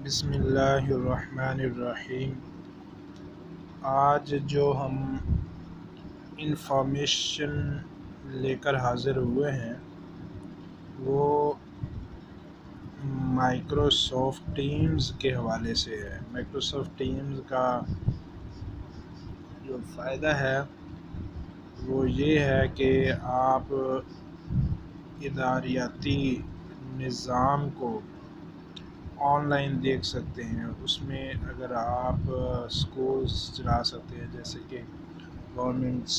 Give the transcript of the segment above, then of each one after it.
بسم اللہ الرحمن الرحیم۔ آج جو ہم انفارمیشن لے کر حاضر ہوئے ہیں وہ مائکروسافٹ ٹیمز کے حوالے سے ہے۔ مائکروسافٹ ٹیمز کا جو فائدہ ہے وہ یہ ہے کہ آپ اداریاتی نظام کو آن لائن دیکھ سکتے ہیں۔ اس میں اگر آپ سکولز چلا سکتے ہیں، جیسے کہ گورنمنٹس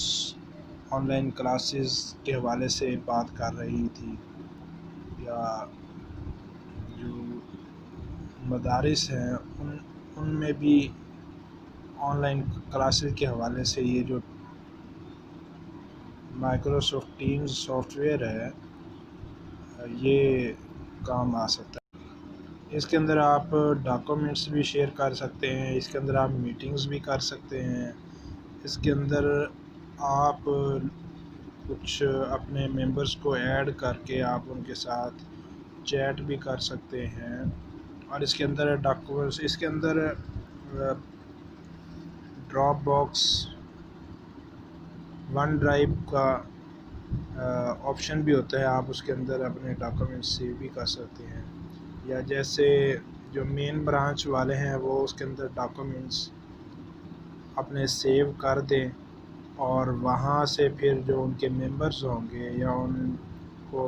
آن لائن کلاسز کے حوالے سے بات کر رہی تھی، یا جو مدارس ہیں ان میں بھی آن لائن کلاسز کے حوالے سے یہ جو مائکروسافٹ ٹیمز سافٹ ویئر ہے یہ کام آ سکتا ہے۔ اس کے اندر آپ ڈاکومنٹس بھی شیئر کر سکتے ہیں، اس کے اندر آپ میٹنگز بھی کر سکتے ہیں، اس کے اندر آپ کچھ اپنے ممبرس کو ایڈ کر کے آپ ان کے ساتھ چیٹ بھی کر سکتے ہیں، اور اس کے اندر ڈاکومنٹس، اس کے اندر ڈراپ باکس، ون ڈرائیو کا آپشن بھی ہوتا ہے، آپ اس کے اندر اپنے ڈاکومنٹس سیو بھی کر سکتے ہیں، یا جیسے جو مین برانچ والے ہیں وہ اس کے اندر ڈاکومنٹس اپنے سیو کر دیں، اور وہاں سے پھر جو ان کے ممبرز ہوں گے یا ان کو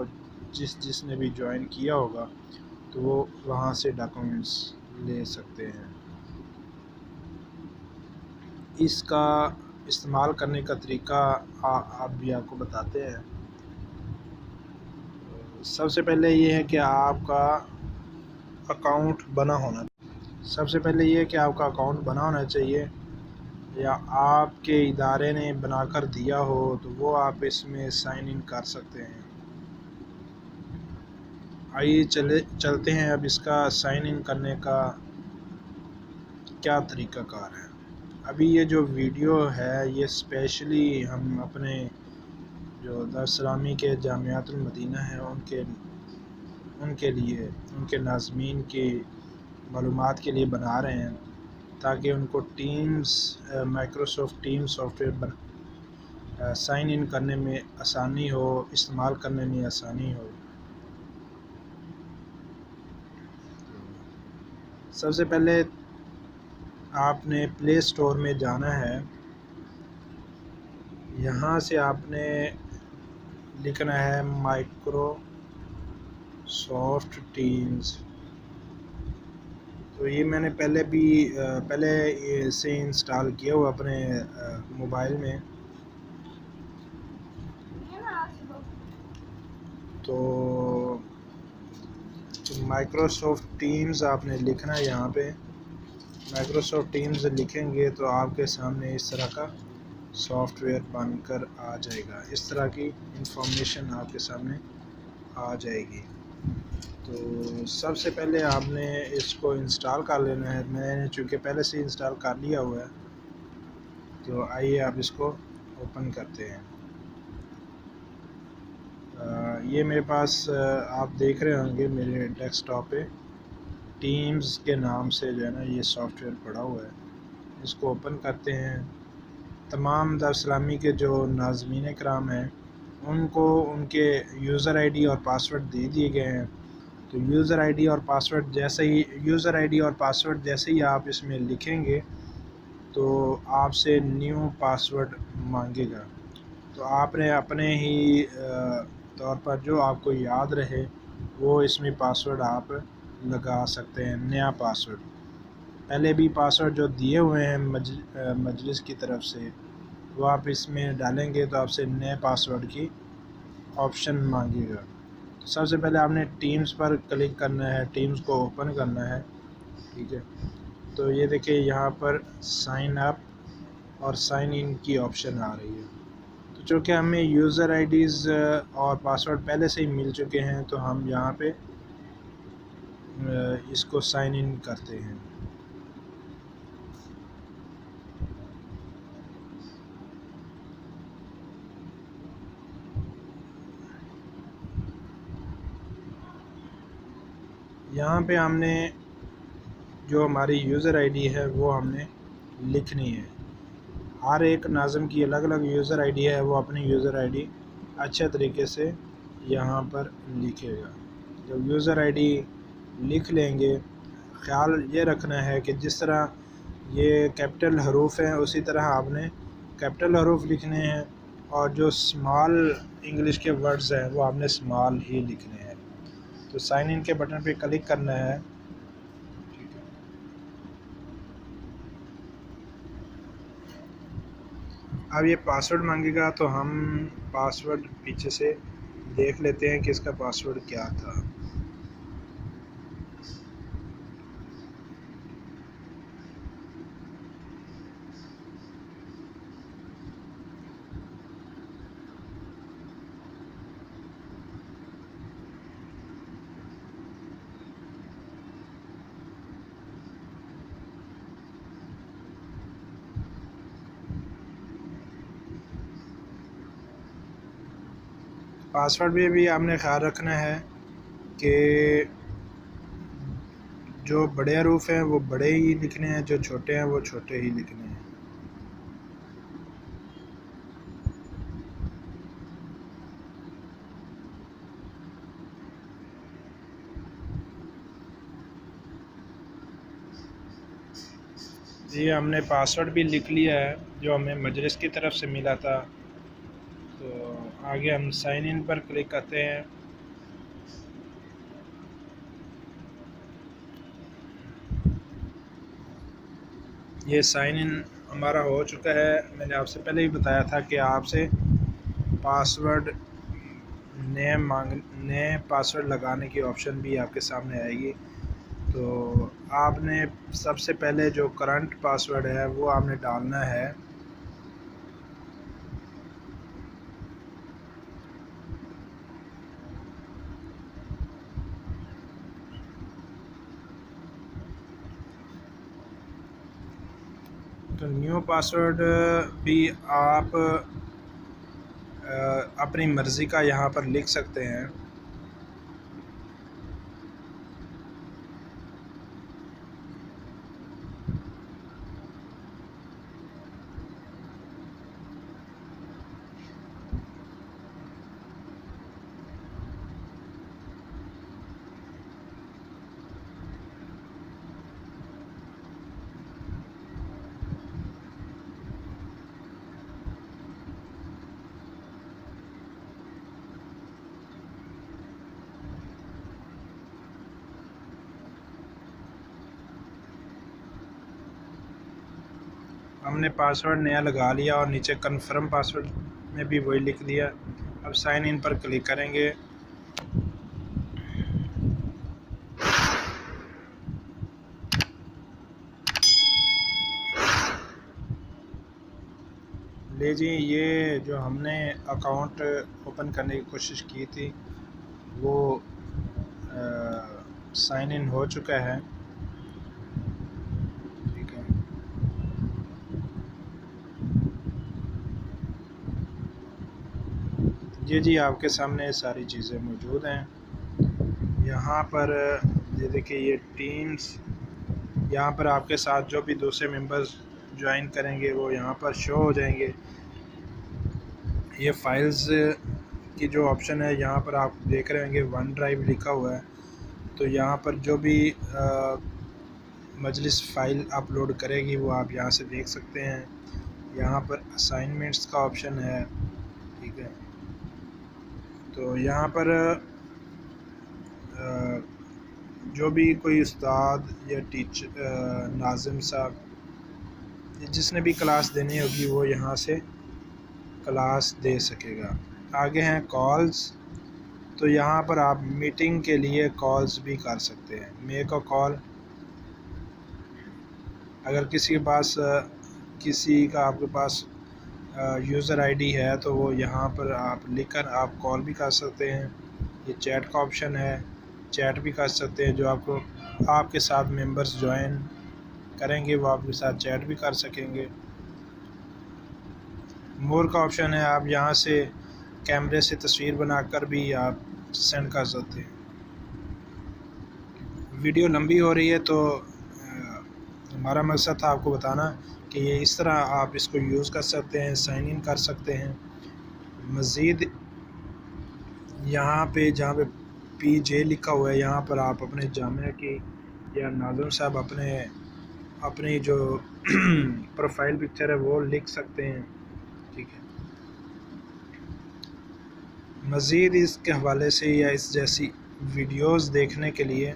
جس نے بھی جوائن کیا ہوگا تو وہ وہاں سے ڈاکومنٹس لے سکتے ہیں۔ اس کا استعمال کرنے کا طریقہ آپ بھی آپ کو بتاتے ہیں۔ سب سے پہلے یہ ہے کہ آپ کا اکاؤنٹ بنا ہونا چاہیے، یا آپ کے ادارے نے بنا کر دیا ہو تو وہ آپ اس میں سائن ان کر سکتے ہیں۔ آئیے چلتے ہیں اب اس کا سائن ان کرنے کا کیا طریقہ کار ہے۔ ابھی یہ جو ویڈیو ہے یہ اسپیشلی ہم اپنے جو دارالاسلامی کے جامعات المدینہ ہیں ان کے لیے، ان کے ناظمین کی معلومات کے لیے بنا رہے ہیں، تاکہ ان کو Microsoft Teams software sign in کرنے میں آسانی ہو، استعمال کرنے میں آسانی ہو۔ سب سے پہلے آپ نے پلے اسٹور میں جانا ہے، یہاں سے آپ نے لکھنا ہے مائکروسافٹ ٹیمز۔ تو یہ میں نے پہلے سے انسٹال کیا ہوا اپنے موبائل میں، تو مائکروسافٹ ٹیمز آپ نے لکھنا ہے۔ یہاں پہ مائکروسافٹ ٹیمز لکھیں گے تو آپ کے سامنے اس طرح کا سافٹ ویئر بن کر آ جائے گا، اس طرح کی انفارمیشن آپ کے سامنے آ جائے گی۔ تو سب سے پہلے آپ نے اس کو انسٹال کر لینا ہے۔ میں نے چونکہ پہلے سے انسٹال کر لیا ہوا ہے، تو آئیے آپ اس کو اوپن کرتے ہیں۔ یہ میرے پاس آپ دیکھ رہے ہوں گے میرے ڈیسک ٹاپ پہ ٹیمز کے نام سے جو ہے نا یہ سافٹ ویئر پڑا ہوا ہے۔ اس کو اوپن کرتے ہیں۔ تمام دارالاسلامی کے جو ناظمین کرام ہیں ان کو ان کے یوزر آئی ڈی اور پاسورڈ دے دیے گئے ہیں، تو یوزر آئی ڈی اور پاسورڈ جیسے ہی آپ اس میں لکھیں گے تو آپ سے نیو پاسورڈ مانگے گا، تو آپ نے اپنے ہی طور پر جو آپ کو یاد رہے وہ اس میں پاسورڈ آپ لگا سکتے ہیں، نیا پاسورڈ۔ پہلے بھی پاسورڈ جو دیے ہوئے ہیں مجلس کی طرف سے وہ آپ اس میں ڈالیں گے تو آپ سے نئے پاسورڈ کی آپشن مانگے گا۔ سب سے پہلے آپ نے ٹیمز پر کلک کرنا ہے، ٹیمز کو اوپن کرنا ہے، ٹھیک ہے۔ تو یہ دیکھیں یہاں پر سائن اپ اور سائن ان کی آپشن آ رہی ہے۔ تو چونکہ ہمیں یوزر آئی ڈیز اور پاسورڈ پہلے سے ہی مل چکے ہیں تو ہم یہاں پہ اس کو سائن ان کرتے ہیں۔ یہاں پہ ہم نے جو ہماری یوزر آئی ڈی ہے وہ ہم نے لکھنی ہے. ہر ایک ناظم کی الگ الگ یوزر آئی ڈی ہے، وہ اپنی یوزر آئی ڈی اچھے طریقے سے یہاں پر لکھے گا. جب یوزر آئی ڈی لکھ لیں گے، خیال یہ رکھنا ہے کہ جس طرح یہ کیپٹل حروف ہیں اسی طرح آپ نے کیپٹل حروف لکھنے ہیں، اور جو اسمال انگلش کے ورڈز ہیں وہ آپ نے اسمال ہی لکھنے ہیں. تو سائن ان کے بٹن پہ کلک کرنا ہے. اب یہ پاسورڈ مانگے گا تو ہم پاسورڈ پیچھے سے دیکھ لیتے ہیں کہ اس کا پاسورڈ کیا تھا. پاسورڈ بھی آپ نے خیال رکھنا ہے کہ جو بڑے حروف ہیں وہ بڑے ہی لکھنے ہیں، جو چھوٹے ہیں وہ چھوٹے ہی لکھنے ہیں. جی ہم نے پاسورڈ بھی لکھ لیا ہے جو ہمیں مجلس کی طرف سے ملا تھا. تو آگے ہم سائن ان پر کلک کرتے ہیں. یہ سائن ان ہمارا ہو چکا ہے. میں نے آپ سے پہلے ہی بتایا تھا کہ آپ سے پاسورڈ نئے پاسورڈ لگانے کی آپشن بھی آپ کے سامنے آئے گی. تو آپ نے سب سے پہلے جو کرنٹ پاسورڈ ہے وہ آپ نے ڈالنا ہے. تو نیو پاسورڈ بھی آپ اپنی مرضی کا یہاں پر لکھ سکتے ہیں. ہم نے پاسورڈ نیا لگا لیا اور نیچے کنفرم پاسورڈ میں بھی وہی لکھ دیا. اب سائن ان پر کلک کریں گے. لے جی یہ جو ہم نے اکاؤنٹ اوپن کرنے کی کوشش کی تھی وہ سائن ان ہو چکا ہے. ٹھیک ہے. جی آپ کے سامنے ساری چیزیں موجود ہیں. یہاں پر یہ دیکھیں یہ ٹیمز، یہاں پر آپ کے ساتھ جو بھی دوسرے ممبرز جوائن کریں گے وہ یہاں پر شو ہو جائیں گے. یہ فائلز کی جو آپشن ہے یہاں پر آپ دیکھ رہے ہوں گے ون ڈرائیو لکھا ہوا ہے. تو یہاں پر جو بھی مجلس فائل اپلوڈ کرے گی وہ آپ یہاں سے دیکھ سکتے ہیں. یہاں پر اسائنمنٹس کا آپشن ہے. ٹھیک ہے. تو یہاں پر جو بھی کوئی استاد یا ٹیچر ناظم صاحب جس نے بھی کلاس دینی ہوگی وہ یہاں سے کلاس دے سکے گا. آگے ہیں کالز. تو یہاں پر آپ میٹنگ کے لیے کالز بھی کر سکتے ہیں. میک اے کال. اگر کسی کا آپ کے پاس یوزر آئی ڈی ہے تو وہ یہاں پر آپ لکھ کر آپ کال بھی کر سکتے ہیں. یہ چیٹ کا آپشن ہے، چیٹ بھی کر سکتے ہیں. جو آپ کے ساتھ ممبرز جوائن کریں گے وہ آپ کے ساتھ چیٹ بھی کر سکیں گے. مور کا آپشن ہے، آپ یہاں سے کیمرے سے تصویر بنا کر بھی آپ سینڈ کر سکتے ہیں. ویڈیو لمبی ہو رہی ہے تو ہمارا مقصد تھا آپ کو بتانا کہ یہ اس طرح آپ اس کو یوز کر سکتے ہیں، سائن ان کر سکتے ہیں۔ مزید یہاں پہ جہاں پہ پی جے لکھا ہوا ہے، یہاں پر آپ اپنے جامعہ کی یا ناظم صاحب اپنی جو پروفائل پکچر ہے وہ لکھ سکتے ہیں، ٹھیک ہے۔ مزید اس کے حوالے سے یا اس جیسی ویڈیوز دیکھنے کے لیے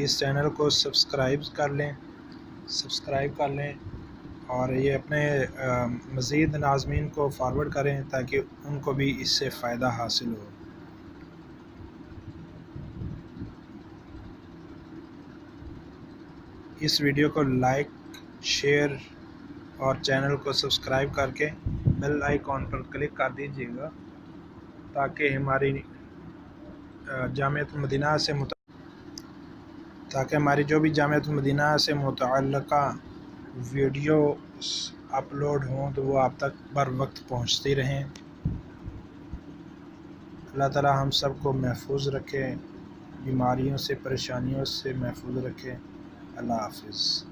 اس چینل کو سبسکرائب کر لیں اور یہ اپنے مزید ناظمین کو فارورڈ کریں تاکہ ان کو بھی اس سے فائدہ حاصل ہو۔ اس ویڈیو کو لائک، شیئر اور چینل کو سبسکرائب کر کے بیل آئیکن پر کلک کر دیجیے گا تاکہ ہماری جو بھی جامعۃ المدینہ سے متعلقہ ویڈیوز اپلوڈ ہوں تو وہ آپ تک بر وقت پہنچتی رہیں۔ اللہ تعالی ہم سب کو محفوظ رکھے، بیماریوں سے، پریشانیوں سے محفوظ رکھے۔ اللہ حافظ۔